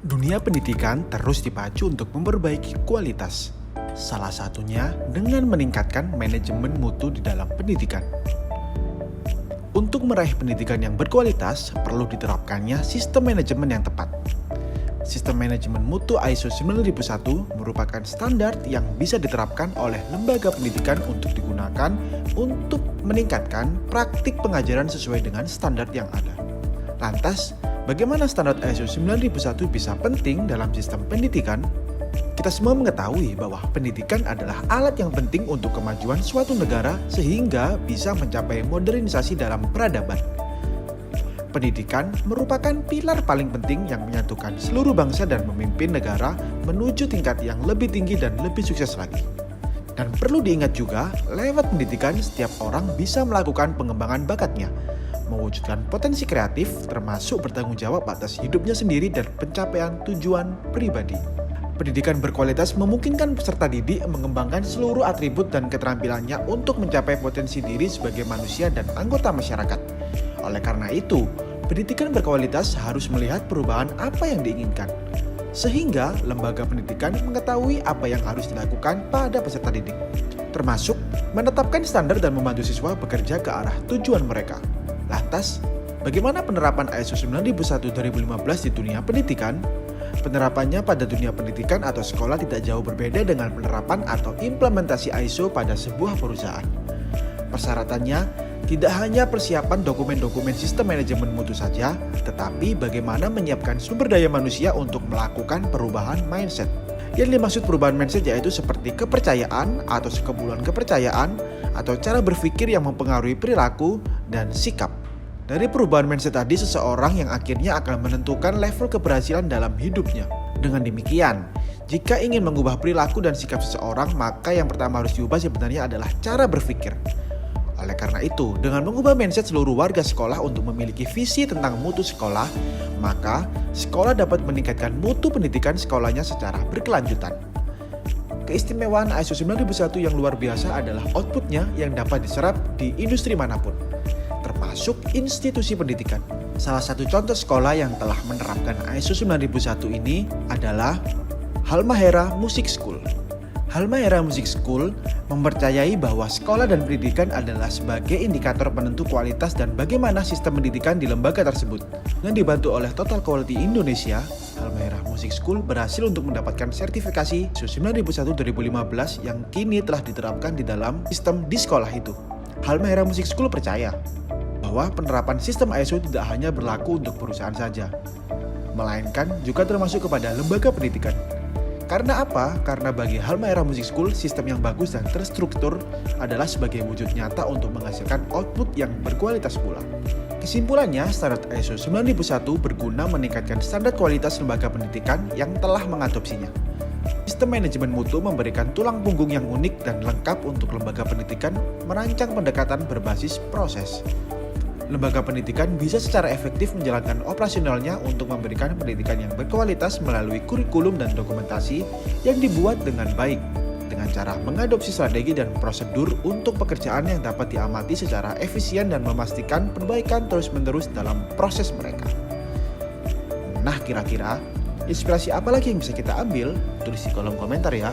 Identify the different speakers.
Speaker 1: Dunia pendidikan terus dipacu untuk memperbaiki kualitas. Salah satunya dengan meningkatkan manajemen mutu di dalam pendidikan. Untuk meraih pendidikan yang berkualitas, perlu diterapkannya sistem manajemen yang tepat. Sistem manajemen mutu ISO 9001 merupakan standar yang bisa diterapkan oleh lembaga pendidikan untuk digunakan untuk meningkatkan praktik pengajaran sesuai dengan standar yang ada. Lantas, bagaimana standar ISO 9001 bisa penting dalam sistem pendidikan? Kita semua mengetahui bahwa pendidikan adalah alat yang penting untuk kemajuan suatu negara sehingga bisa mencapai modernisasi dalam peradaban. Pendidikan merupakan pilar paling penting yang menyatukan seluruh bangsa dan memimpin negara menuju tingkat yang lebih tinggi dan lebih sukses lagi. Dan perlu diingat juga, lewat pendidikan setiap orang bisa melakukan pengembangan bakatnya, mewujudkan potensi kreatif termasuk bertanggung jawab atas hidupnya sendiri dan pencapaian tujuan pribadi. Pendidikan berkualitas memungkinkan peserta didik mengembangkan seluruh atribut dan keterampilannya untuk mencapai potensi diri sebagai manusia dan anggota masyarakat. Oleh karena itu, pendidikan berkualitas harus melihat perubahan apa yang diinginkan, sehingga lembaga pendidikan mengetahui apa yang harus dilakukan pada peserta didik, termasuk menetapkan standar dan membantu siswa bekerja ke arah tujuan mereka. Lantas, bagaimana penerapan ISO 9001-2015 di dunia pendidikan? Penerapannya pada dunia pendidikan atau sekolah tidak jauh berbeda dengan penerapan atau implementasi ISO pada sebuah perusahaan. Persyaratannya tidak hanya persiapan dokumen-dokumen sistem manajemen mutu saja, tetapi bagaimana menyiapkan sumber daya manusia untuk melakukan perubahan mindset. Yang dimaksud perubahan mindset yaitu seperti kepercayaan atau sekumpulan kepercayaan atau cara berpikir yang mempengaruhi perilaku dan sikap. Dari perubahan mindset tadi, seseorang yang akhirnya akan menentukan level keberhasilan dalam hidupnya. Dengan demikian, jika ingin mengubah perilaku dan sikap seseorang, maka yang pertama harus diubah sebenarnya adalah cara berpikir. Oleh karena itu, dengan mengubah mindset seluruh warga sekolah untuk memiliki visi tentang mutu sekolah, maka sekolah dapat meningkatkan mutu pendidikan sekolahnya secara berkelanjutan. Keistimewaan ISO 9001 yang luar biasa adalah outputnya yang dapat diserap di industri manapun, termasuk institusi pendidikan. Salah satu contoh sekolah yang telah menerapkan ISO 9001 ini adalah Halmahera Music School. Halmahera Music School mempercayai bahwa sekolah dan pendidikan adalah sebagai indikator penentu kualitas dan bagaimana sistem pendidikan di lembaga tersebut. Dengan dibantu oleh Total Quality Indonesia, Halmahera Music School berhasil untuk mendapatkan sertifikasi ISO 9001-2015 yang kini telah diterapkan di dalam sistem di sekolah itu. Halmahera Music School percaya bahwa penerapan sistem ISO tidak hanya berlaku untuk perusahaan saja, melainkan juga termasuk kepada lembaga pendidikan. Karena apa? Karena bagi Halmahera Music School, sistem yang bagus dan terstruktur adalah sebagai wujud nyata untuk menghasilkan output yang berkualitas pula. Kesimpulannya, standar ISO 9001 berguna meningkatkan standar kualitas lembaga pendidikan yang telah mengadopsinya. Sistem manajemen mutu memberikan tulang punggung yang unik dan lengkap untuk lembaga pendidikan merancang pendekatan berbasis proses. Lembaga pendidikan bisa secara efektif menjalankan operasionalnya untuk memberikan pendidikan yang berkualitas melalui kurikulum dan dokumentasi yang dibuat dengan baik, dengan cara mengadopsi strategi dan prosedur untuk pekerjaan yang dapat diamati secara efisien dan memastikan perbaikan terus-menerus dalam proses mereka. Nah, kira-kira inspirasi apa lagi yang bisa kita ambil? Tulis di kolom komentar ya.